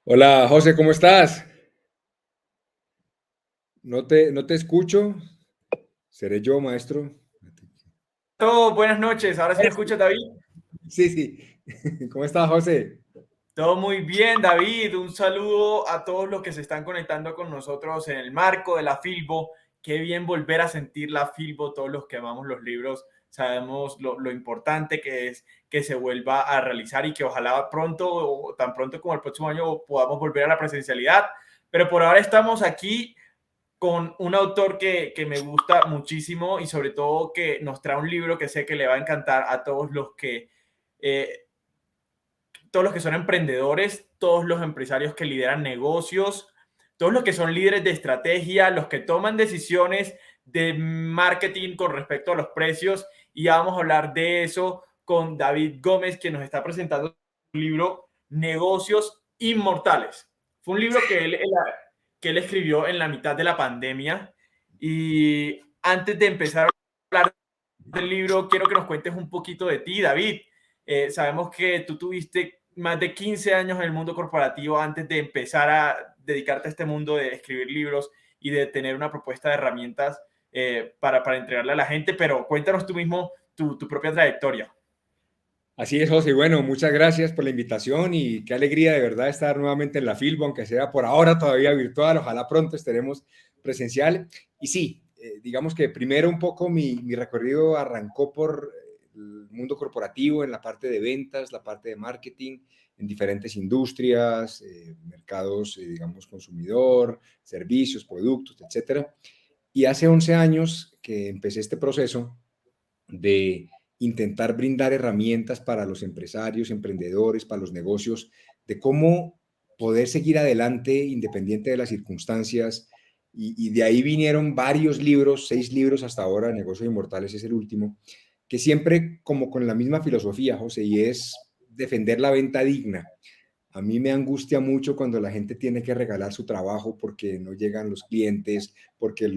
Hola, José, ¿cómo estás? No te escucho. ¿Seré yo, maestro? Todo, buenas noches. Ahora sí me escuchas, David. Sí, sí. ¿Cómo estás, José? Todo muy bien, David. Un saludo a todos los que se están conectando con nosotros en el marco de la Filbo. Qué bien volver a sentir la Filbo. Todos los que amamos los libros sabemos lo importante que es que se vuelva a realizar y que ojalá pronto o tan pronto como el próximo año podamos volver a la presencialidad. Pero por ahora estamos aquí con un autor que me gusta muchísimo y sobre todo que nos trae un libro que sé que le va a encantar a eh, todos los que son emprendedores, todos los empresarios que lideran negocios, todos los que son líderes de estrategia, los que toman decisiones de marketing con respecto a los precios. Y vamos a hablar de eso con David Gómez, que nos está presentando su libro Negocios Inmortales. Fue un libro que él escribió en la mitad de la pandemia. Y antes de empezar a hablar del libro, quiero que nos cuentes un poquito de ti, David. Sabemos que tú tuviste más de 15 años en el mundo corporativo antes de empezar a dedicarte a este mundo de escribir libros y de tener una propuesta de herramientas para entregarle a la gente, pero cuéntanos tú mismo tu propia trayectoria. Así es, José. Bueno, muchas gracias por la invitación y qué alegría de verdad estar nuevamente en la Filbo, aunque sea por ahora todavía virtual. Ojalá pronto estaremos presencial. Y sí, digamos que primero un poco mi recorrido arrancó por el mundo corporativo en la parte de ventas, la parte de marketing, en diferentes industrias, mercados, digamos, consumidor, servicios, productos, etcétera. Y hace 11 años que empecé este proceso de intentar brindar herramientas para los empresarios, emprendedores, para los negocios, de cómo poder seguir adelante independiente de las circunstancias. Y de ahí vinieron varios libros, 6 libros hasta ahora, Negocios Inmortales es el último, que siempre como con la misma filosofía, José, y es defender la venta digna. A mí me angustia mucho cuando la gente tiene que regalar su trabajo porque no llegan los clientes, porque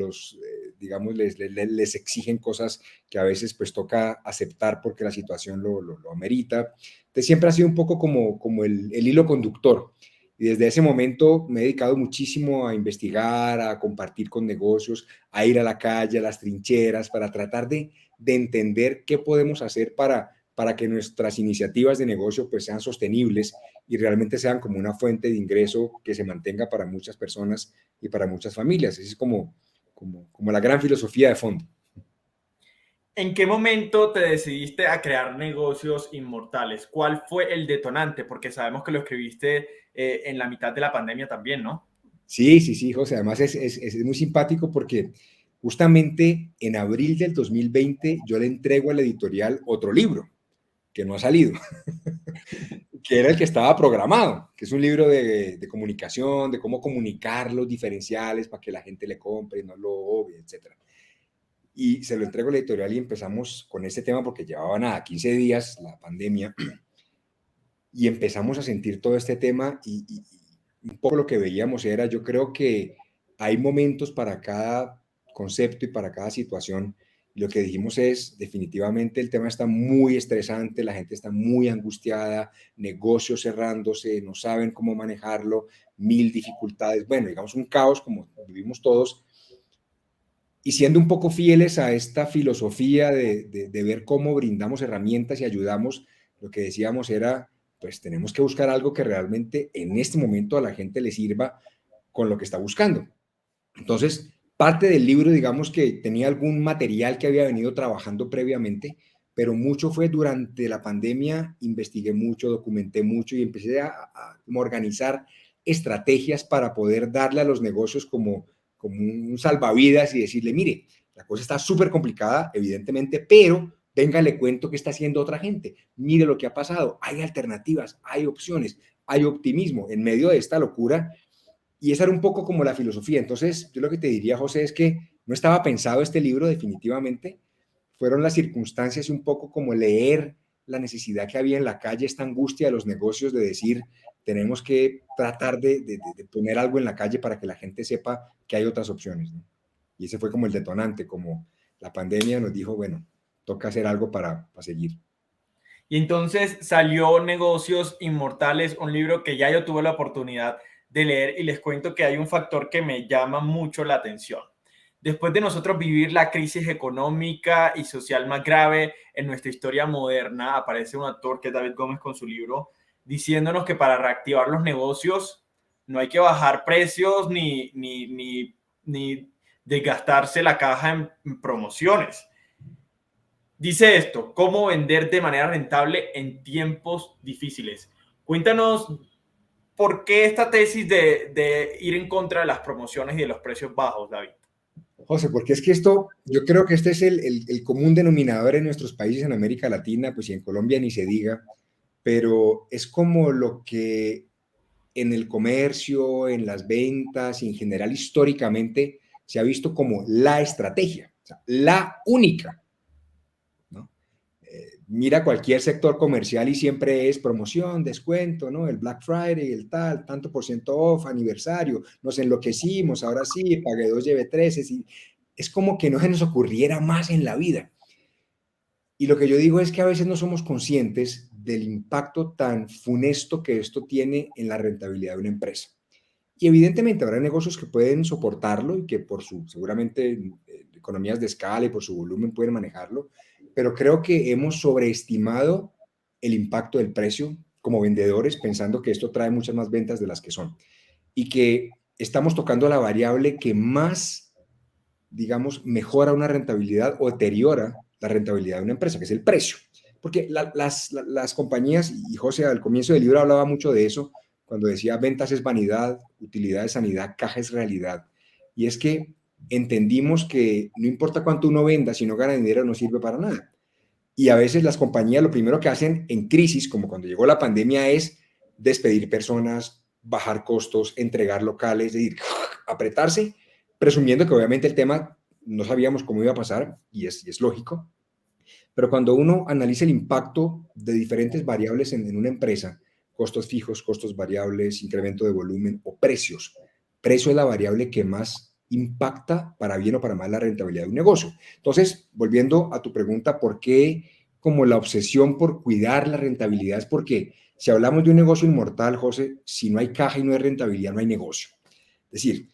digamos, les exigen cosas que a veces pues toca aceptar porque la situación lo amerita. Entonces siempre ha sido un poco como el hilo conductor. Y desde ese momento me he dedicado muchísimo a investigar, a compartir con negocios, a ir a la calle, a las trincheras, para tratar de entender qué podemos hacer para que nuestras iniciativas de negocio pues sean sostenibles y realmente sean como una fuente de ingreso que se mantenga para muchas personas y para muchas familias. Esa es como la gran filosofía de fondo. ¿En qué momento te decidiste a crear negocios inmortales? ¿Cuál fue el detonante? Porque sabemos que lo escribiste en la mitad de la pandemia también, ¿no? Sí, sí, sí, José. Además es muy simpático porque justamente en abril del 2020 yo le entrego a la editorial otro libro que no ha salido, que era el que estaba programado, que es un libro de comunicación, de cómo comunicar los diferenciales para que la gente le compre, no lo obvie, etcétera. Y se lo entrego a la editorial y empezamos con este tema porque llevaba nada, 15 días la pandemia y empezamos a sentir todo este tema y un poco lo que veíamos era, yo creo que hay momentos para cada concepto y para cada situación. Lo que dijimos es, definitivamente el tema está muy estresante, la gente está muy angustiada, negocios cerrándose, no saben cómo manejarlo, mil dificultades, bueno, digamos un caos como vivimos todos, y siendo un poco fieles a esta filosofía de ver cómo brindamos herramientas y ayudamos, lo que decíamos era, pues tenemos que buscar algo que realmente en este momento a la gente le sirva con lo que está buscando. Entonces, parte del libro, digamos que tenía algún material que había venido trabajando previamente, pero mucho fue durante la pandemia, investigué mucho, documenté mucho y empecé a organizar estrategias para poder darle a los negocios como un salvavidas y decirle, mire, la cosa está súper complicada, evidentemente, pero venga, le cuento qué está haciendo otra gente, mire lo que ha pasado, hay alternativas, hay opciones, hay optimismo en medio de esta locura y esa era un poco como la filosofía. Entonces, yo lo que te diría, José, es que no estaba pensado este libro definitivamente. Fueron las circunstancias y un poco como leer la necesidad que había en la calle, esta angustia de los negocios de decir, tenemos que tratar de poner algo en la calle para que la gente sepa que hay otras opciones, ¿no? Y ese fue como el detonante, como la pandemia nos dijo, bueno, toca hacer algo para seguir. Y entonces salió Negocios Inmortales, un libro que ya yo tuve la oportunidad de leer y les cuento que hay un factor que me llama mucho la atención. Después de nosotros vivir la crisis económica y social más grave en nuestra historia moderna, aparece un autor que es David Gómez con su libro, diciéndonos que para reactivar los negocios no hay que bajar precios ni desgastarse la caja en promociones. Dice esto, cómo vender de manera rentable en tiempos difíciles. Cuéntanos por qué esta tesis de ir en contra de las promociones y de los precios bajos, David. José, porque es que esto, yo creo que este es el común denominador en nuestros países en América Latina, pues y en Colombia ni se diga, pero es como lo que en el comercio, en las ventas y en general históricamente se ha visto como la estrategia, o sea, la única, ¿no? Mira cualquier sector comercial y siempre es promoción, descuento, ¿no? El Black Friday, el tal, tanto por ciento off, aniversario, nos enloquecimos, ahora sí, pagué dos, llevé tres, es como que no se nos ocurriera más en la vida. Y lo que yo digo es que a veces no somos conscientes del impacto tan funesto que esto tiene en la rentabilidad de una empresa. Y evidentemente habrá negocios que pueden soportarlo y que por su, seguramente, economías de escala y por su volumen pueden manejarlo, pero creo que hemos sobreestimado el impacto del precio como vendedores, pensando que esto trae muchas más ventas de las que son. Y que estamos tocando la variable que más, digamos, mejora una rentabilidad o deteriora la rentabilidad de una empresa, que es el precio. Porque las compañías, y José al comienzo del libro hablaba mucho de eso, cuando decía ventas es vanidad, utilidad es sanidad, caja es realidad. Y es que entendimos que no importa cuánto uno venda, si no gana dinero no sirve para nada. Y a veces las compañías lo primero que hacen en crisis, como cuando llegó la pandemia, es despedir personas, bajar costos, entregar locales, es decir, apretarse, presumiendo que obviamente el tema no sabíamos cómo iba a pasar, y es lógico, pero cuando uno analiza el impacto de diferentes variables en una empresa, costos fijos, costos variables, incremento de volumen o precios, precio es la variable que más impacta para bien o para mal la rentabilidad de un negocio. Entonces, volviendo a tu pregunta, ¿por qué como la obsesión por cuidar la rentabilidad? Es porque si hablamos de un negocio inmortal, José, si no hay caja y no hay rentabilidad, no hay negocio. Es decir,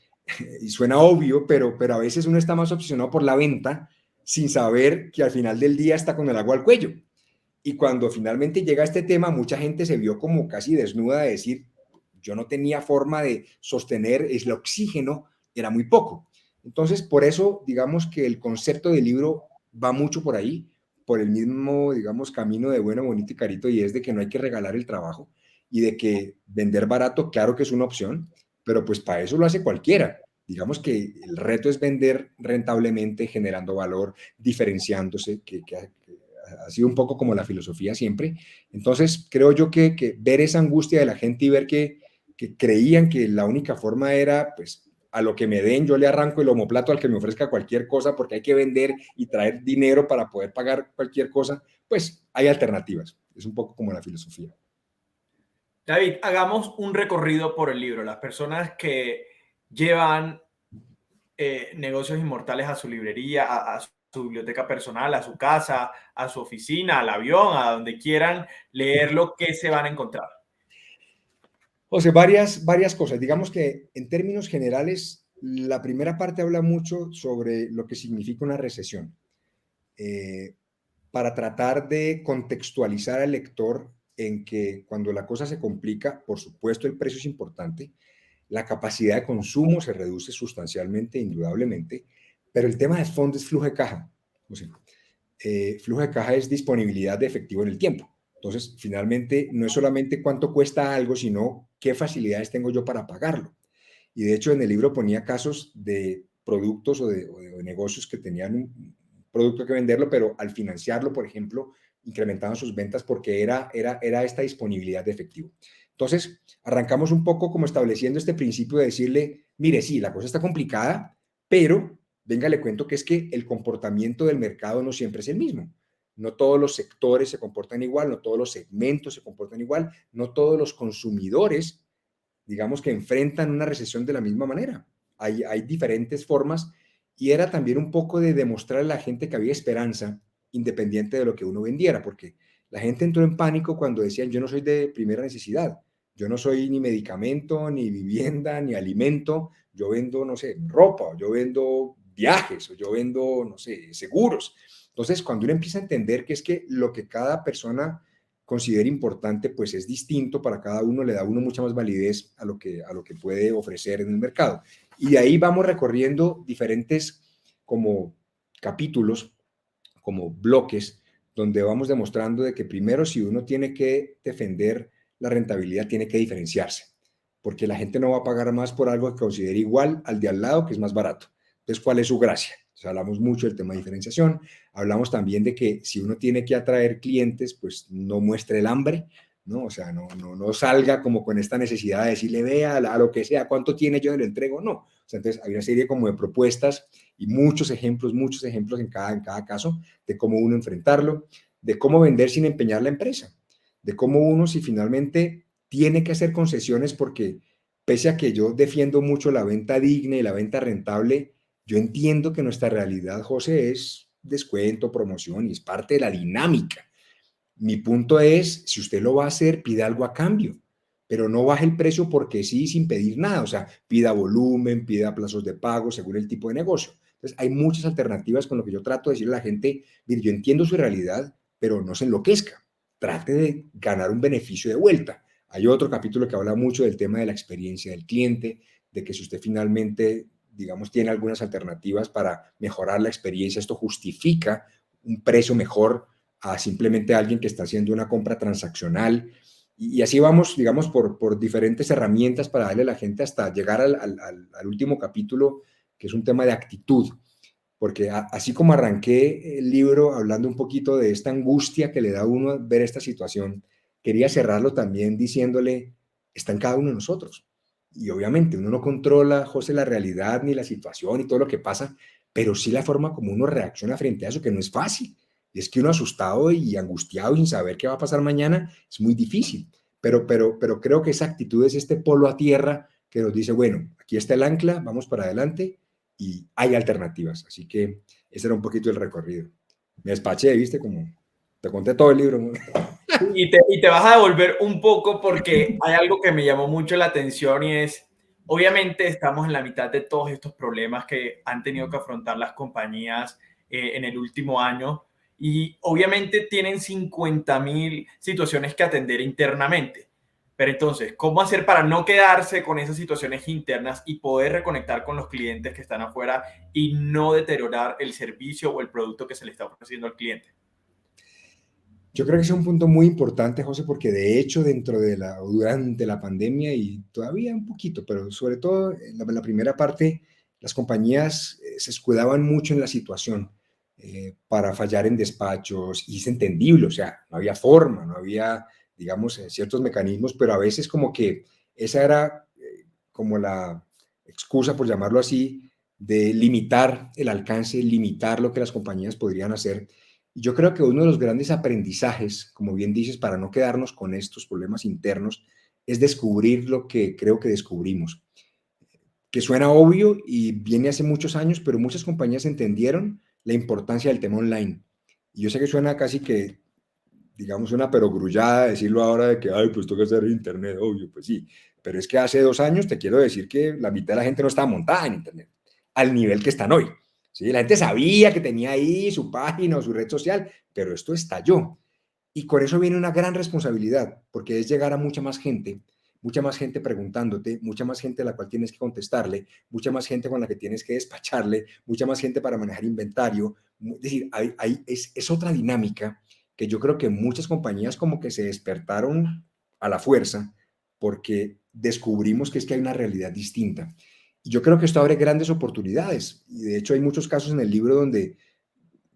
y suena obvio, pero a veces uno está más obsesionado por la venta sin saber que al final del día está con el agua al cuello. Y cuando finalmente llega este tema, mucha gente se vio como casi desnuda de decir, yo no tenía forma de sostener, el oxígeno era muy poco. Entonces, por eso, digamos que el concepto del libro va mucho por ahí, por el mismo, digamos, camino de bueno, bonito y carito, y es de que no hay que regalar el trabajo y de que vender barato, claro que es una opción, pero pues para eso lo hace cualquiera. Digamos que el reto es vender rentablemente, generando valor, diferenciándose, que ha sido un poco como la filosofía siempre. Entonces, creo yo que ver esa angustia de la gente y ver que creían que la única forma era, pues, a lo que me den, yo le arranco el omoplato al que me ofrezca cualquier cosa porque hay que vender y traer dinero para poder pagar cualquier cosa, pues hay alternativas. Es un poco como la filosofía. David, hagamos un recorrido por el libro. Las personas que llevan negocios inmortales a su librería, a su biblioteca personal, a su casa, a su oficina, al avión, a donde quieran leerlo, ¿qué se van a encontrar? José, varias cosas. Digamos que en términos generales, la primera parte habla mucho sobre lo que significa una recesión, eh, para tratar de contextualizar al lector en que cuando la cosa se complica, por supuesto el precio es importante, la capacidad de consumo se reduce sustancialmente, indudablemente, pero el tema de fondo es flujo de caja. O sea, flujo de caja es disponibilidad de efectivo en el tiempo. Entonces, finalmente, no es solamente cuánto cuesta algo, sino qué facilidades tengo yo para pagarlo. Y de hecho, en el libro ponía casos de productos o de negocios que tenían un producto que venderlo, pero al financiarlo, por ejemplo, incrementaban sus ventas porque era esta disponibilidad de efectivo. Entonces, arrancamos un poco como estableciendo este principio de decirle, mire, sí, la cosa está complicada, pero venga, le cuento que es que el comportamiento del mercado no siempre es el mismo. No todos los sectores se comportan igual, no todos los segmentos se comportan igual, no todos los consumidores, digamos, que enfrentan una recesión de la misma manera. Hay diferentes formas y era también un poco de demostrar a la gente que había esperanza independiente de lo que uno vendiera, porque La gente entró en pánico cuando decían, yo no soy de primera necesidad, yo no soy ni medicamento, ni vivienda, ni alimento, yo vendo, no sé, ropa, o yo vendo viajes, o yo vendo, no sé, seguros. Entonces, cuando uno empieza a entender que es que lo que cada persona considera importante, pues es distinto para cada uno, le da a uno mucha más validez a lo que puede ofrecer en el mercado. Y de ahí vamos recorriendo diferentes como capítulos, como bloques, donde vamos demostrando de que primero, si uno tiene que defender la rentabilidad, tiene que diferenciarse, porque la gente no va a pagar más por algo que considere igual al de al lado, que es más barato. Entonces, ¿cuál es su gracia? Entonces, hablamos mucho del tema de diferenciación, hablamos también de que si uno tiene que atraer clientes, pues no muestre el hambre, ¿no? O sea, no salga como con esta necesidad de decirle, vea a lo que sea, cuánto tiene, yo le entrego, no. O sea, entonces hay una serie como de propuestas y muchos ejemplos en cada caso de cómo uno enfrentarlo, de cómo vender sin empeñar la empresa, de cómo uno si finalmente tiene que hacer concesiones porque pese a que yo defiendo mucho la venta digna y la venta rentable, yo entiendo que nuestra realidad, José, es descuento, promoción y es parte de la dinámica. Mi punto es, si usted lo va a hacer, pida algo a cambio, pero no baje el precio porque sí, sin pedir nada. O sea, pida volumen, pida plazos de pago según el tipo de negocio. Entonces, hay muchas alternativas con lo que yo trato de decirle a la gente, mire, yo entiendo su realidad, pero no se enloquezca. Trate de ganar un beneficio de vuelta. Hay otro capítulo que habla mucho del tema de la experiencia del cliente, de que si usted finalmente, digamos, tiene algunas alternativas para mejorar la experiencia, esto justifica un precio mejor a simplemente alguien que está haciendo una compra transaccional. Y así vamos, digamos, por diferentes herramientas para darle a la gente hasta llegar al último capítulo, que es un tema de actitud. Porque así como arranqué el libro hablando un poquito de esta angustia que le da a uno ver esta situación, quería cerrarlo también diciéndole, está en cada uno de nosotros. Y obviamente uno no controla, José, la realidad ni la situación y todo lo que pasa, pero sí la forma como uno reacciona frente a eso, que no es fácil. Y es que uno asustado y angustiado sin saber qué va a pasar mañana es muy difícil. Pero creo que esa actitud es este polo a tierra que nos dice, bueno, aquí está el ancla, vamos para adelante y hay alternativas. Así que ese era un poquito el recorrido. Me despaché, ¿viste? Como te conté todo el libro. ¿No? Y te vas a devolver un poco porque hay algo que me llamó mucho la atención y es, obviamente estamos en la mitad de todos estos problemas que han tenido que afrontar las compañías en el último año y obviamente tienen 50.000 situaciones que atender internamente. Pero entonces, ¿cómo hacer para no quedarse con esas situaciones internas y poder reconectar con los clientes que están afuera y no deteriorar el servicio o el producto que se le está ofreciendo al cliente? Yo creo que es un punto muy importante, José, porque de hecho durante la pandemia y todavía un poquito, pero sobre todo en la primera parte, las compañías se escudaban mucho en la situación para fallar en despachos y es entendible, o sea, no había forma, no había, digamos, ciertos mecanismos, pero a veces como que esa era como la excusa, por llamarlo así, de limitar el alcance, limitar lo que las compañías podrían hacer. Y yo creo que uno de los grandes aprendizajes, como bien dices, para no quedarnos con estos problemas internos, es descubrir lo que creo que descubrimos, que suena obvio y viene hace muchos años, pero muchas compañías entendieron la importancia del tema online. Y yo sé que suena casi que, digamos, una perogrullada decirlo ahora de que, ay, pues toca hacer internet, obvio, pues sí, pero es que hace 2 años te quiero decir que la mitad de la gente no estaba montada en internet, al nivel que están hoy. ¿Sí? La gente sabía que tenía ahí su página o su red social, pero esto estalló. Y con eso viene una gran responsabilidad, porque es llegar a mucha más gente preguntándote, mucha más gente a la cual tienes que contestarle, mucha más gente con la que tienes que despacharle, mucha más gente para manejar inventario. Es decir, es otra dinámica que yo creo que muchas compañías como que se despertaron a la fuerza porque descubrimos que es que hay una realidad distinta. Y yo creo que esto abre grandes oportunidades. Y de hecho hay muchos casos en el libro donde,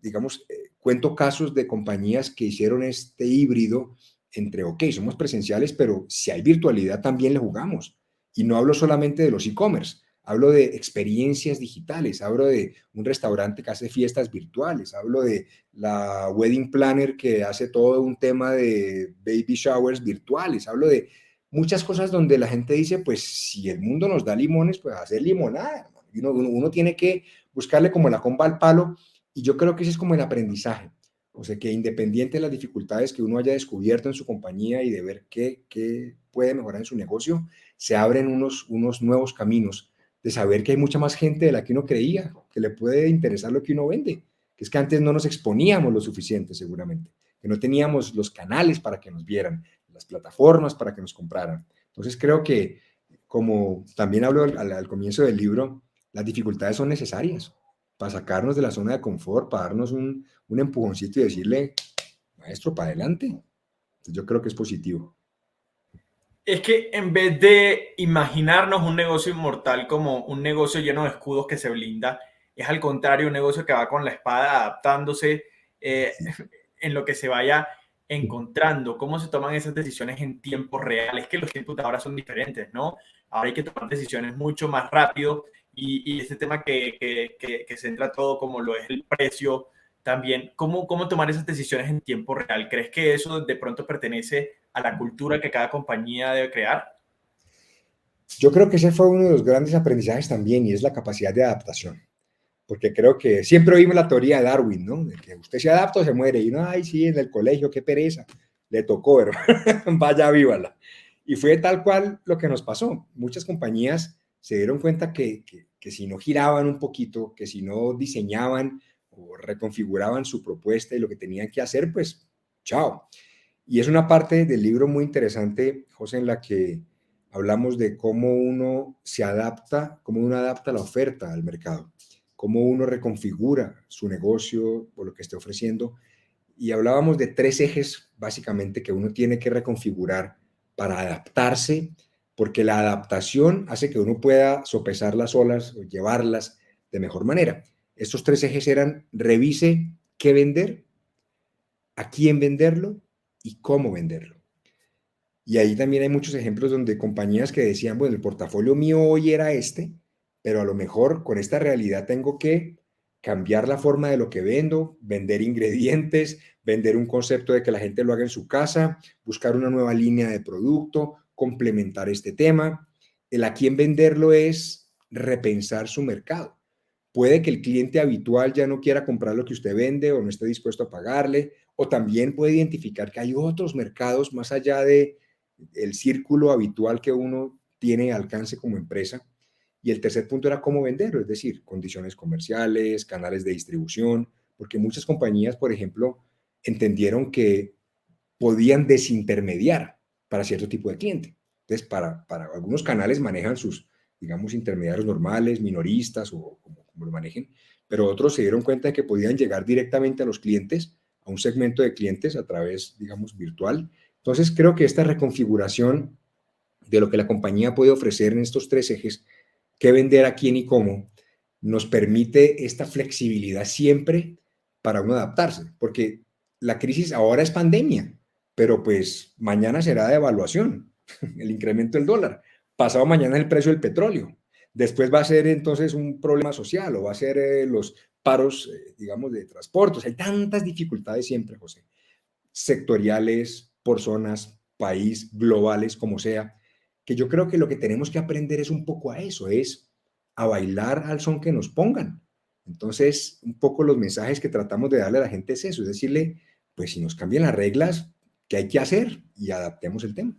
digamos, cuento casos de compañías que hicieron este híbrido entre, ok, somos presenciales, pero si hay virtualidad también le jugamos. Y no hablo solamente de los e-commerce, hablo de experiencias digitales, hablo de un restaurante que hace fiestas virtuales, hablo de la wedding planner que hace todo un tema de baby showers virtuales, hablo de muchas cosas donde la gente dice, pues si el mundo nos da limones, pues hacer limonada. Uno tiene que buscarle como la comba al palo y yo creo que ese es como el aprendizaje. O sea, que independiente de las dificultades que uno haya descubierto en su compañía y de ver qué puede mejorar en su negocio, se abren unos nuevos caminos de saber que hay mucha más gente de la que uno creía, que le puede interesar lo que uno vende, que es que antes no nos exponíamos lo suficiente seguramente, que no teníamos los canales para que nos vieran, las plataformas para que nos compraran. Entonces creo que, como también hablo al comienzo del libro, las dificultades son necesarias para sacarnos de la zona de confort, para darnos un empujoncito y decirle, maestro, para adelante. Entonces yo creo que es positivo. Es que en vez de imaginarnos un negocio inmortal como un negocio lleno de escudos que se blinda, es al contrario un negocio que va con la espada adaptándose Sí. en lo que se vaya encontrando. ¿Cómo se toman esas decisiones en tiempo real? Es que los tiempos de ahora son diferentes, ¿no? Ahora hay que tomar decisiones mucho más rápido y este tema que centra todo como lo es el precio también. ¿Cómo tomar esas decisiones en tiempo real? ¿Crees que eso de pronto pertenece a la cultura que cada compañía debe crear? Yo creo que ese fue uno de los grandes aprendizajes también y es la capacidad de adaptación. Porque creo que siempre oímos la teoría de Darwin, ¿no? De que usted se adapta o se muere. Y no, ay, sí, en el colegio, qué pereza. Le tocó, hermano. Vaya, vívala. Y fue tal cual lo que nos pasó. Muchas compañías se dieron cuenta que si no giraban un poquito, que si no diseñaban o reconfiguraban su propuesta y lo que tenían que hacer, pues, chao. Y es una parte del libro muy interesante, José, en la que hablamos de cómo uno se adapta, cómo uno adapta la oferta al mercado, cómo uno reconfigura su negocio o lo que esté ofreciendo. Y hablábamos de tres ejes básicamente que uno tiene que reconfigurar para adaptarse, porque la adaptación hace que uno pueda sopesar las olas o llevarlas de mejor manera. Estos tres ejes eran: revise qué vender, a quién venderlo y cómo venderlo. Y ahí también hay muchos ejemplos donde compañías que decían, bueno, el portafolio mío hoy era este, pero a lo mejor con esta realidad tengo que cambiar la forma de lo que vendo, vender ingredientes, vender un concepto de que la gente lo haga en su casa, buscar una nueva línea de producto, complementar este tema. El a quién venderlo es repensar su mercado. Puede que el cliente habitual ya no quiera comprar lo que usted vende o no esté dispuesto a pagarle, o también puede identificar que hay otros mercados más allá de el círculo habitual que uno tiene alcance como empresa. Y el tercer punto era cómo venderlo, es decir, condiciones comerciales, canales de distribución, porque muchas compañías, por ejemplo, entendieron que podían desintermediar para cierto tipo de cliente. Entonces, para algunos canales manejan sus, digamos, intermediarios normales, minoristas o como lo manejen, pero otros se dieron cuenta de que podían llegar directamente a los clientes, a un segmento de clientes a través, digamos, virtual. Entonces, creo que esta reconfiguración de lo que la compañía puede ofrecer en estos tres ejes, qué vender, a quién y cómo, nos permite esta flexibilidad siempre para uno adaptarse, porque la crisis ahora es pandemia, pero pues mañana será de evaluación, el incremento del dólar, pasado mañana el precio del petróleo, después va a ser entonces un problema social o va a ser los paros, digamos, de transportes. Hay tantas dificultades siempre, José, sectoriales, por zonas, país, globales, como sea, que yo creo que lo que tenemos que aprender es un poco a eso, es a bailar al son que nos pongan. Entonces, un poco los mensajes que tratamos de darle a la gente es eso, es decirle, pues si nos cambian las reglas, ¿qué hay que hacer? Y adaptemos el tema.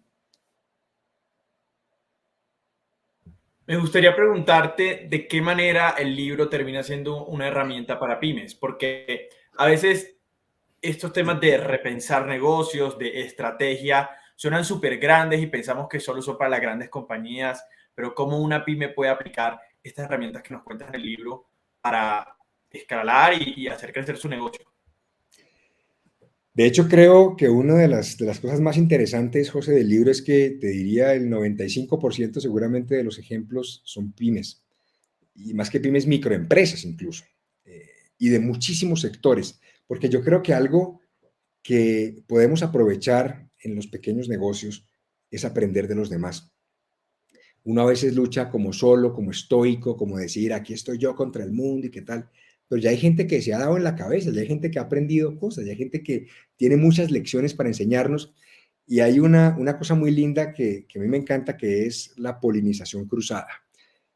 Me gustaría preguntarte de qué manera el libro termina siendo una herramienta para pymes, porque a veces estos temas de repensar negocios, de estrategia, suenan súper grandes y pensamos que solo son para las grandes compañías, pero cómo una pyme puede aplicar estas herramientas que nos cuentas en el libro para escalar y hacer crecer su negocio. De hecho, creo que una de las cosas más interesantes, José, del libro es que te diría el 95% seguramente de los ejemplos son pymes, y más que pymes, microempresas incluso, eh, y de muchísimos sectores, porque yo creo que algo que podemos aprovechar en los pequeños negocios es aprender de los demás. Uno a veces lucha como solo, como estoico, como decir, aquí estoy yo contra el mundo y qué tal, pero ya hay gente que se ha dado en la cabeza, ya hay gente que ha aprendido cosas, ya hay gente que tiene muchas lecciones para enseñarnos, y hay una cosa muy linda que a mí me encanta, que es la polinización cruzada.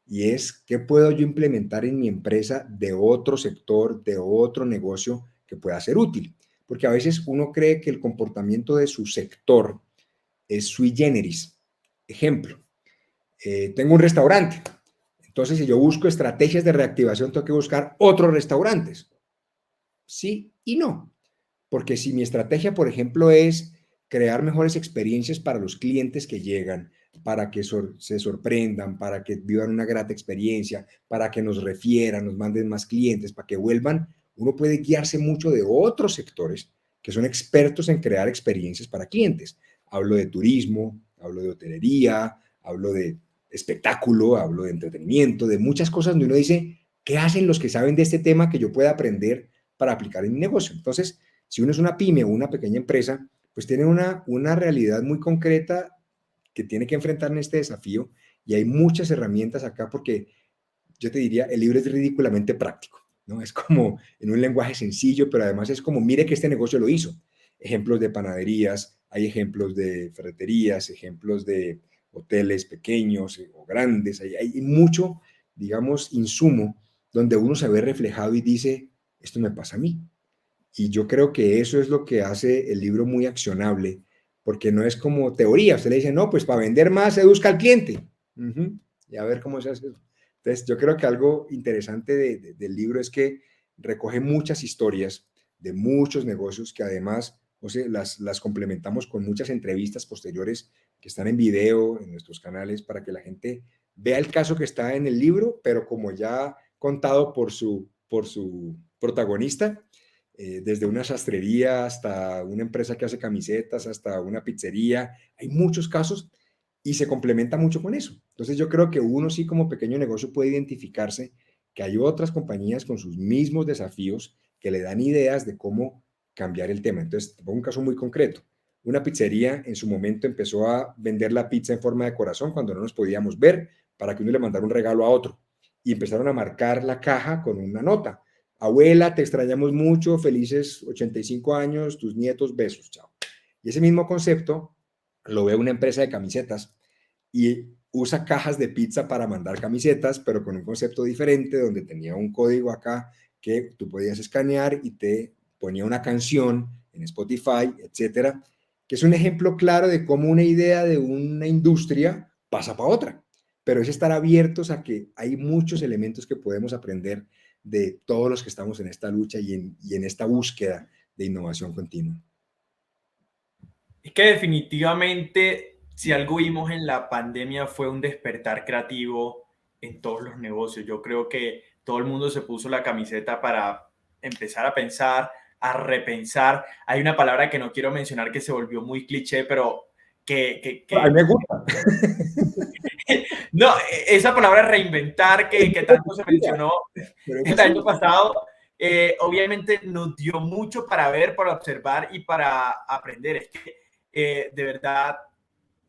Y es, ¿qué puedo yo implementar en mi empresa de otro sector, de otro negocio que pueda ser útil? porque a veces uno cree que el comportamiento de su sector es sui generis. Ejemplo, tengo un restaurante, entonces si yo busco estrategias de reactivación, tengo que buscar otros restaurantes. Sí y no, porque si mi estrategia, por ejemplo, es crear mejores experiencias para los clientes que llegan, para que se sorprendan, para que vivan una grata experiencia, para que nos refieran, nos manden más clientes, para que vuelvan, uno puede guiarse mucho de otros sectores que son expertos en crear experiencias para clientes. Hablo de turismo, hablo de hotelería, hablo de espectáculo, hablo de entretenimiento, de muchas cosas donde uno dice, ¿qué hacen los que saben de este tema que yo pueda aprender para aplicar en mi negocio? Entonces, si uno es una pyme o una pequeña empresa, pues tiene una realidad muy concreta que tiene que enfrentar en este desafío y hay muchas herramientas acá porque yo te diría, el libro es ridículamente práctico, ¿no? Es como en un lenguaje sencillo, pero además es como, mire que este negocio lo hizo. Ejemplos de panaderías, hay ejemplos de ferreterías, ejemplos de hoteles pequeños o grandes, hay mucho, digamos, insumo donde uno se ve reflejado y dice, esto me pasa a mí. Y yo creo que eso es lo que hace el libro muy accionable, porque no es como teoría. Usted le dice, no, pues para vender más seduzca al cliente. Y a ver cómo se hace eso. Entonces, yo creo que algo interesante del libro es que recoge muchas historias de muchos negocios que además, o sea, las complementamos con muchas entrevistas posteriores que están en video en nuestros canales para que la gente vea el caso que está en el libro, pero como ya contado por su protagonista, desde una sastrería hasta una empresa que hace camisetas, hasta una pizzería. Hay muchos casos y se complementa mucho con eso. Entonces yo creo que uno sí como pequeño negocio puede identificarse que hay otras compañías con sus mismos desafíos que le dan ideas de cómo cambiar el tema. Entonces, te pongo un caso muy concreto. Una pizzería en su momento empezó a vender la pizza en forma de corazón cuando no nos podíamos ver para que uno le mandara un regalo a otro. Y empezaron a marcar la caja con una nota. Abuela, te extrañamos mucho, felices 85 años, tus nietos, besos, chao. Y ese mismo concepto lo ve una empresa de camisetas y usa cajas de pizza para mandar camisetas, pero con un concepto diferente, donde tenía un código acá que tú podías escanear y te ponía una canción en Spotify, etcétera, que es un ejemplo claro de cómo una idea de una industria pasa para otra, pero es estar abiertos a que hay muchos elementos que podemos aprender de todos los que estamos en esta lucha y en esta búsqueda de innovación continua. Es que definitivamente, si algo vimos en la pandemia fue un despertar creativo en todos los negocios. Yo creo que todo el mundo se puso la camiseta para empezar a pensar, a repensar. Hay una palabra que no quiero mencionar que se volvió muy cliché, pero A mí me gusta. no, esa palabra reinventar que tanto se mencionó Pero el sí. año pasado, obviamente nos dio mucho para ver, para observar y para aprender. Es que de verdad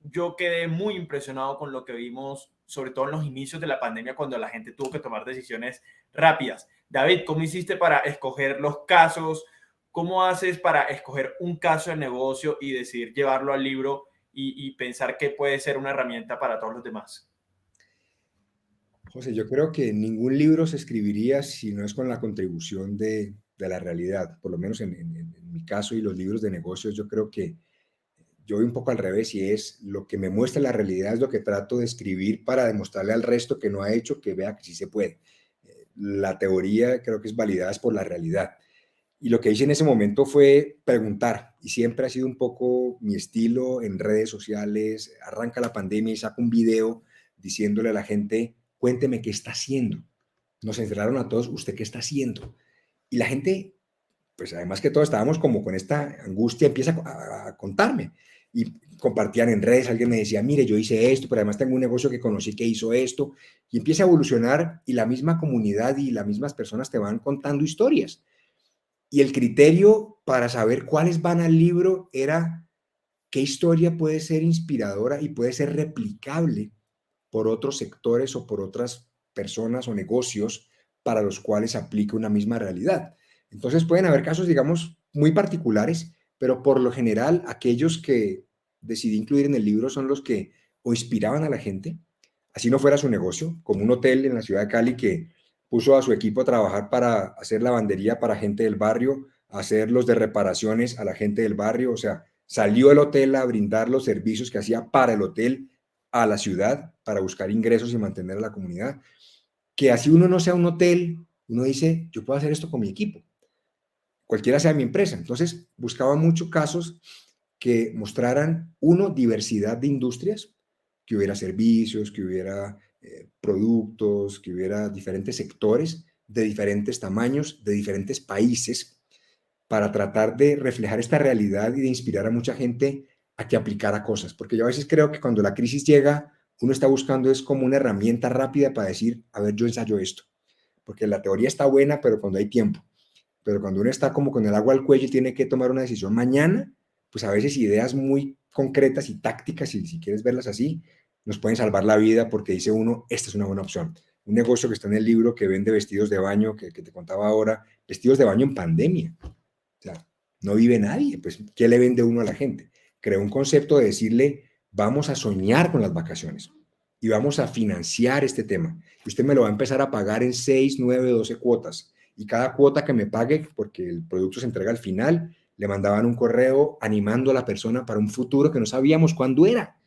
yo quedé muy impresionado con lo que vimos, sobre todo en los inicios de la pandemia, cuando la gente tuvo que tomar decisiones rápidas. David, ¿cómo hiciste para escoger los casos? ¿Cómo haces para escoger un caso de negocio y decidir llevarlo al libro y pensar que puede ser una herramienta para todos los demás? José, yo creo que ningún libro se escribiría si no es con la contribución de la realidad, por lo menos en mi caso y los libros de negocios, yo creo que yo voy un poco al revés y es lo que me muestra la realidad es lo que trato de escribir para demostrarle al resto que no ha hecho, que vea que sí se puede. La teoría creo que es validada por la realidad. Y lo que hice en ese momento fue preguntar, y siempre ha sido un poco mi estilo en redes sociales. Arranca la pandemia y saco un video diciéndole a la gente, cuénteme qué está haciendo. Nos encerraron a todos, ¿usted qué está haciendo? Y la gente, pues además que todos estábamos como con esta angustia, empieza a contarme. Y compartían en redes, alguien me decía, mire, yo hice esto, pero además tengo un negocio que conocí que hizo esto. Y empieza a evolucionar y la misma comunidad y las mismas personas te van contando historias. Y el criterio para saber cuáles van al libro era qué historia puede ser inspiradora y puede ser replicable por otros sectores o por otras personas o negocios para los cuales aplica una misma realidad. Entonces pueden haber casos, digamos, muy particulares, pero por lo general aquellos que decidí incluir en el libro son los que o inspiraban a la gente, así no fuera su negocio, como un hotel en la ciudad de Cali que puso a su equipo a trabajar para hacer lavandería para gente del barrio, hacer los de reparaciones a la gente del barrio, o sea, salió el hotel a brindar los servicios que hacía para el hotel a la ciudad, para buscar ingresos y mantener a la comunidad. Que así uno no sea un hotel, uno dice, yo puedo hacer esto con mi equipo, cualquiera sea mi empresa. Entonces, buscaba muchos casos que mostraran, uno, diversidad de industrias, que hubiera servicios, que hubiera productos, que hubiera diferentes sectores de diferentes tamaños, de diferentes países, para tratar de reflejar esta realidad y de inspirar a mucha gente a que aplicara cosas. Porque yo a veces creo que cuando la crisis llega, uno está buscando es como una herramienta rápida para decir, a ver, yo ensayo esto. Porque la teoría está buena, pero cuando hay tiempo. Pero cuando uno está como con el agua al cuello y tiene que tomar una decisión mañana, pues a veces ideas muy concretas y tácticas, y si quieres verlas así, nos pueden salvar la vida porque dice uno, esta es una buena opción. Un negocio que está en el libro que vende vestidos de baño, que te contaba ahora, vestidos de baño en pandemia. O sea, no vive nadie, pues, ¿qué le vende uno a la gente? Creó un concepto de decirle, vamos a soñar con las vacaciones y vamos a financiar este tema. Y usted me lo va a empezar a pagar en 6, 9, 12 cuotas. Y cada cuota que me pague, porque el producto se entrega al final, le mandaban un correo animando a la persona para un futuro que no sabíamos cuándo era.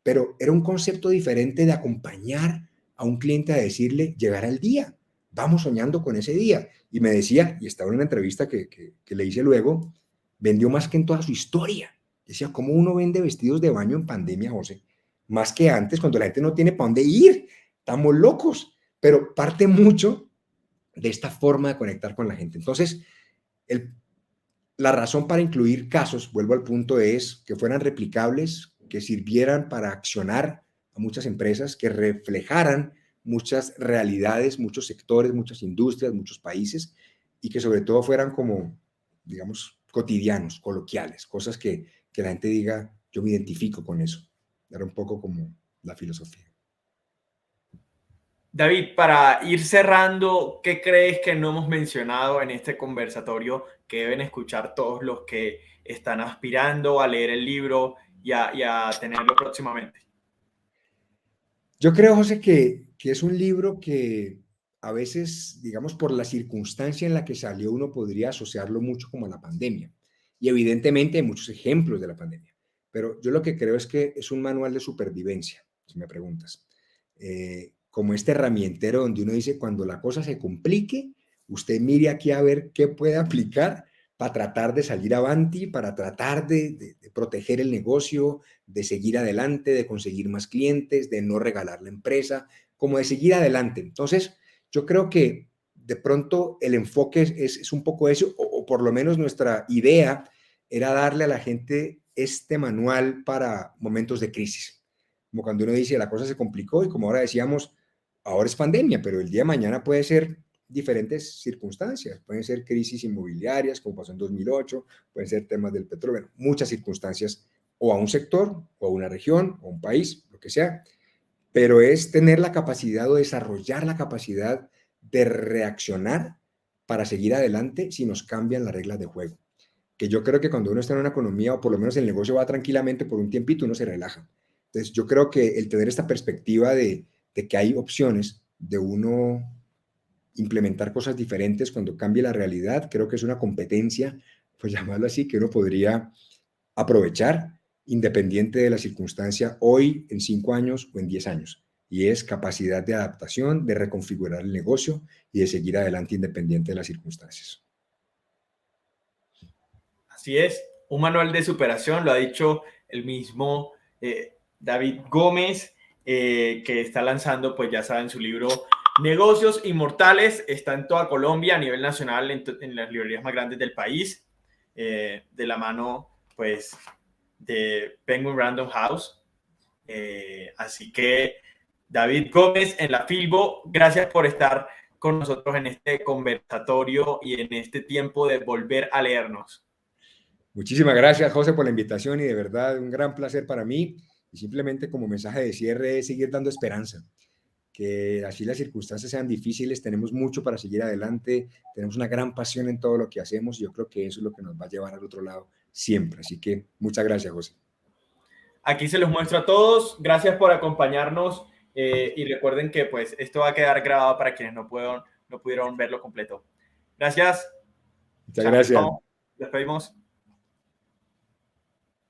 Pero era un concepto diferente de acompañar a un cliente a decirle, llegará el día, vamos soñando con ese día. Y me decía, y estaba en una entrevista que le hice luego, vendió más que en toda su historia. Decía, ¿cómo uno vende vestidos de baño en pandemia, José? Más que antes, cuando la gente no tiene para dónde ir. Estamos locos. Pero parte mucho de esta forma de conectar con la gente. Entonces, la razón para incluir casos, vuelvo al punto, es que fueran replicables, que sirvieran para accionar a muchas empresas, que reflejaran muchas realidades, muchos sectores, muchas industrias, muchos países, y que sobre todo fueran como, digamos, cotidianos, coloquiales, cosas que la gente diga, yo me identifico con eso. Era un poco como la filosofía. David, para ir cerrando, ¿qué crees que no hemos mencionado en este conversatorio que deben escuchar todos los que están aspirando a leer el libro y a tenerlo próximamente? Yo creo, José, que es un libro que a veces, digamos, por la circunstancia en la que salió, uno podría asociarlo mucho como a la pandemia. Y evidentemente hay muchos ejemplos de la pandemia. Pero yo lo que creo es que es un manual de supervivencia, si me preguntas. Como este herramientero donde uno dice, cuando la cosa se complique, usted mire aquí a ver qué puede aplicar para tratar de salir avanti, para tratar de proteger el negocio, de seguir adelante, de conseguir más clientes, de no regalar la empresa, como de seguir adelante. Entonces, yo creo que de pronto el enfoque es un poco eso, o por lo menos nuestra idea era darle a la gente este manual para momentos de crisis. Como cuando uno dice, la cosa se complicó y como ahora decíamos, ahora es pandemia, pero el día de mañana puede ser diferentes circunstancias. Pueden ser crisis inmobiliarias, como pasó en 2008, pueden ser temas del petróleo, bueno, muchas circunstancias o a un sector, o a una región, o a un país, lo que sea, pero es tener la capacidad o desarrollar la capacidad de reaccionar para seguir adelante si nos cambian las reglas de juego. Que yo creo que cuando uno está en una economía, o por lo menos el negocio va tranquilamente por un tiempito, uno se relaja. Entonces, yo creo que el tener esta perspectiva de que hay opciones de uno implementar cosas diferentes cuando cambie la realidad, creo que es una competencia, pues llamarlo así, que uno podría aprovechar independiente de la circunstancia hoy, en 5 años o en 10 años. Y es capacidad de adaptación, de reconfigurar el negocio y de seguir adelante independiente de las circunstancias. Así es, un manual de superación, lo ha dicho el mismo David Gómez, que está lanzando, pues ya saben, su libro Negocios Inmortales. Está en toda Colombia, a nivel nacional, en las librerías más grandes del país, de la mano, pues, de Penguin Random House. Así que, David Gómez en la Filbo, gracias por estar con nosotros en este conversatorio y en este tiempo de volver a leernos. Muchísimas gracias, José, por la invitación y de verdad un gran placer para mí. Y simplemente como mensaje de cierre es seguir dando esperanza, que así las circunstancias sean difíciles, tenemos mucho para seguir adelante, tenemos una gran pasión en todo lo que hacemos y yo creo que eso es lo que nos va a llevar al otro lado siempre. Así que muchas gracias, José. Aquí se los muestro a todos. Gracias por acompañarnos y recuerden que pues esto va a quedar grabado para quienes no pudieron verlo completo. Gracias. Muchas gracias. Chao. Despedimos.